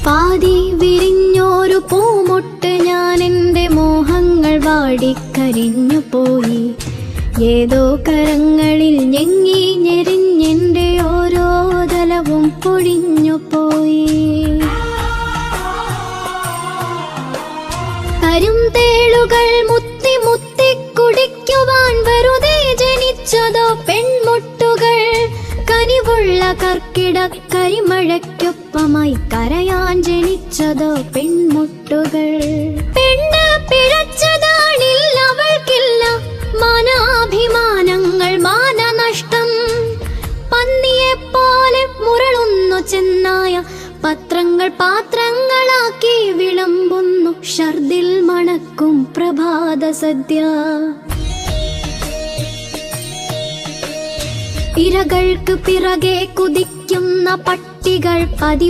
പാതി വിരിഞ്ഞോരു പൂമൊട്ട് ഞാൻ എൻ്റെ മോഹങ്ങൾ വാടിക്കരിഞ്ഞു പോയി. ഏതോ കരങ്ങളിൽ ഞെങ്ങി ഞെരിഞ്ഞെൻ്റെ ഓരോ തലവും പൊഴിഞ്ഞു പോയി. രും തേളുകൾ മുത്തി മുത്തി കുടിക്കുവാൻ വെറുതെ ജനിച്ചതോ പെൺമുട്ടുകൾ. കനിവുള്ള കർക്കിട കരിമഴയ്ക്കൊപ്പമായി കരയാൻ ജനിച്ചതോ പെൺമുട്ടുകൾ. പെണ്ണ് പിഴച്ചതാണില്ല അവൾക്കില്ല മാനാഭിമാനങ്ങൾ മാനനഷ്ടം. പന്നിയെപ്പോലെ മുരളുന്നു ചെന്നായ പത്രങ്ങൾ പാത്രങ്ങളാക്കി വിളമ്പുന്നു ഷർദിൽ മണക്കും പ്രഭാത സദ്യ. ഇരകൾക്ക് പിറകെ കുതിക്കുന്ന പട്ടികൾ പതിവാ